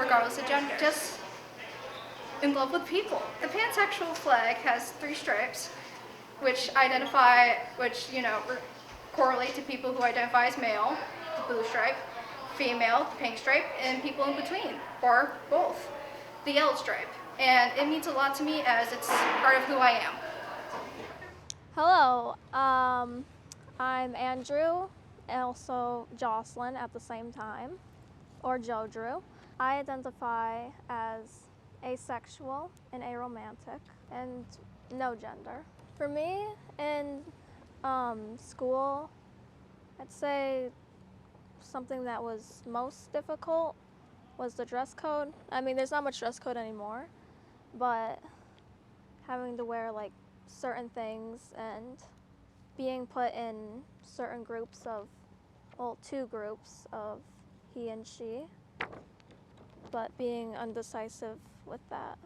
regardless of gender. Just in love with people. The pansexual flag has 3 stripes, which correlate to people who identify as male, the blue stripe, female, the pink stripe, and people in between, or both, the yellow stripe. And it means a lot to me as it's part of who I am. Hello, I'm Andrew, and also Jocelyn at the same time, or Joe Drew. I identify as asexual and aromantic, and no gender. For me, in school, I'd say something that was most difficult was the dress code. I mean, there's not much dress code anymore, but having to wear like certain things and being put in certain groups of, well, 2 groups of he and she, but being undecisive with that.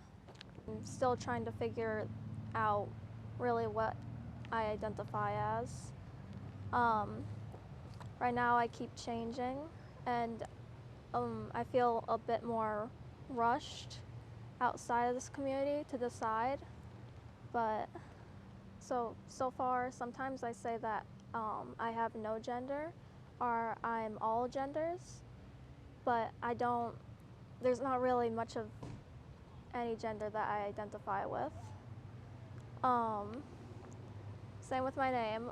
I'm still trying to figure out really what I identify as. Right now I keep changing, and I feel a bit more rushed outside of this community to decide, but so far sometimes I say that I have no gender or I'm all genders, but there's not really much of any gender that I identify with. Same with my name.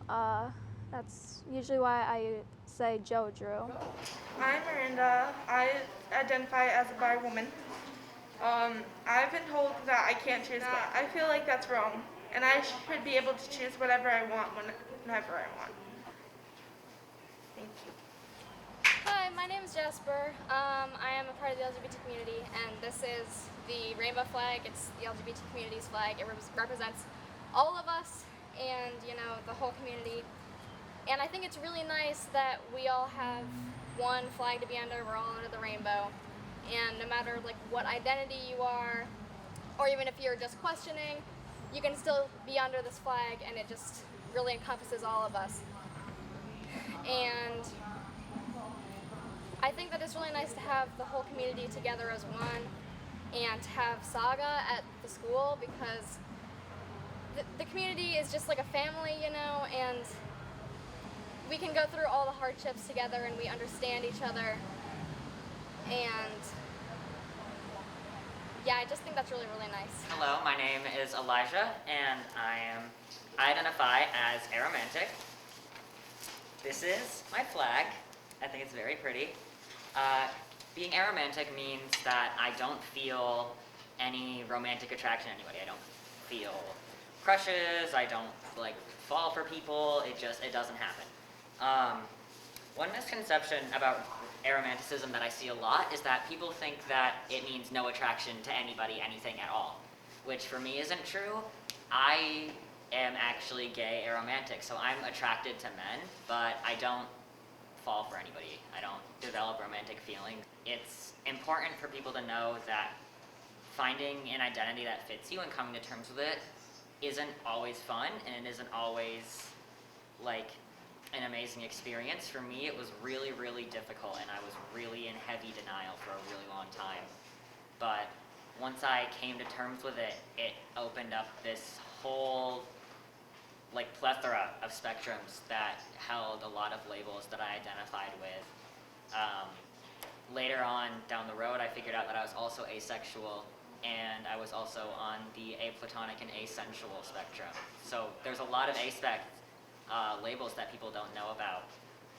That's usually why I say Joe Drew. I'm Miranda. I identify as a bi woman. I've been told that I can't choose, but I feel like that's wrong. And I should be able to choose whatever I want whenever I want. Thank you. Hi, my name is Jasper. I am a part of the LGBT community, and this is the rainbow flag. It's the LGBT community's flag. It represents all of us and, the whole community. And I think it's really nice that we all have one flag to be under. We're all under the rainbow. And no matter what identity you are, or even if you're just questioning, you can still be under this flag, and it just really encompasses all of us. And I think that it's really nice to have the whole community together as one, and to have Sagaa at the school, because the community is just like a family, and we can go through all the hardships together, and we understand each other. And yeah, I just think that's really, really nice. Hello, my name is Elijah, and I identify as aromantic. This is my flag. I think it's very pretty. Being aromantic means that I don't feel any romantic attraction to anybody. I don't feel crushes. I don't fall for people. It doesn't happen. One misconception about aromanticism that I see a lot is that people think that it means no attraction to anybody, anything at all, which for me isn't true. I am actually gay aromantic, so I'm attracted to men, but I don't fall for anybody. I don't develop romantic feelings. It's important for people to know that finding an identity that fits you and coming to terms with it isn't always fun, and it isn't always an amazing experience. For me, it was really, really difficult, and I was really in heavy denial for a really long time. But once I came to terms with it, it opened up this whole plethora of spectrums that held a lot of labels that I identified with. Later on down the road, I figured out that I was also asexual, and I was also on the aplatonic and asensual spectrum. So there's a lot of labels that people don't know about,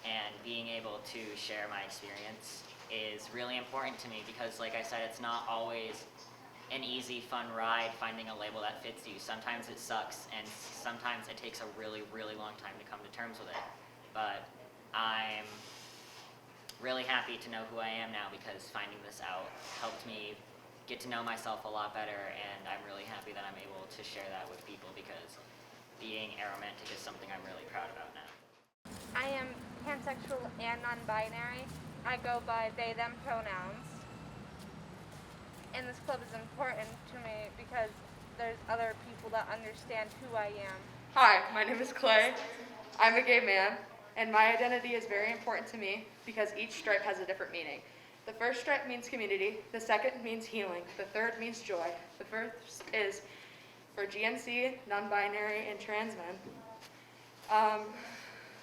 and being able to share my experience is really important to me, because like I said, it's not always an easy, fun ride finding a label that fits you. Sometimes it sucks, and sometimes it takes a really, really long time to come to terms with it. But I'm really happy to know who I am now, because finding this out helped me get to know myself a lot better, and I'm really happy that I'm able to share that with people, because being aromantic is something I'm really proud about now. I am pansexual and non-binary. I go by they, them pronouns. And this club is important to me because there's other people that understand who I am. Hi, my name is Clay. I'm a gay man, and my identity is very important to me because each stripe has a different meaning. The first stripe means community, the second means healing, the third means joy. The first is for GNC, non-binary, and trans men.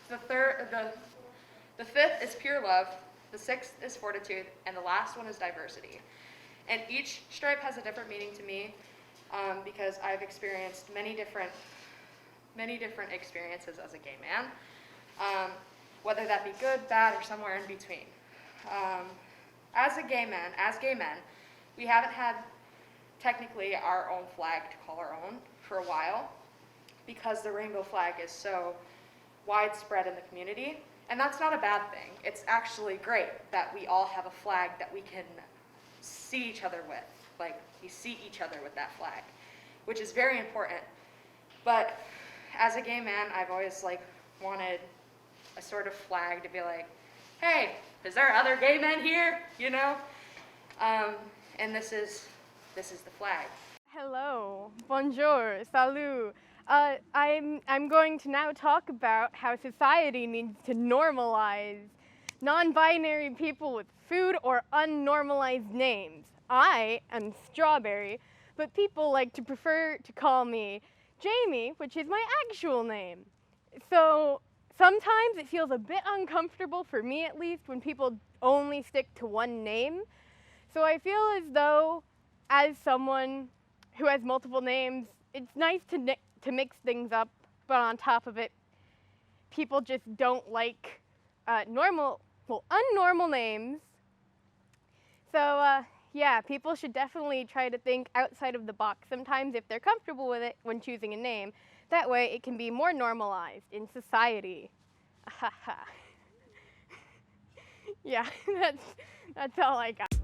The fifth is pure love, the sixth is fortitude, and the last one is diversity. And each stripe has a different meaning to me because I've experienced many different experiences as a gay man, whether that be good, bad, or somewhere in between. As gay men, we haven't had technically our own flag to call our own for a while because the rainbow flag is so widespread in the community, and that's not a bad thing. It's actually great that we all have a flag that we can see each other with. Like, we see each other with that flag, which is very important. But as a gay man, I've always wanted a sort of flag to be like, hey, is there other gay men here? You know? And this is the flag. Hello, bonjour, salut. I'm going to now talk about how society needs to normalize non-binary people with food or unnormalized names. I am Strawberry, but people like to prefer to call me Jamie, which is my actual name. So sometimes it feels a bit uncomfortable, for me at least, when people only stick to one name. So I feel as though, as someone who has multiple names, it's nice to mix things up, but on top of it, people just don't like unnormal names. So yeah, people should definitely try to think outside of the box sometimes if they're comfortable with it when choosing a name. That way it can be more normalized in society. Yeah, that's all I got.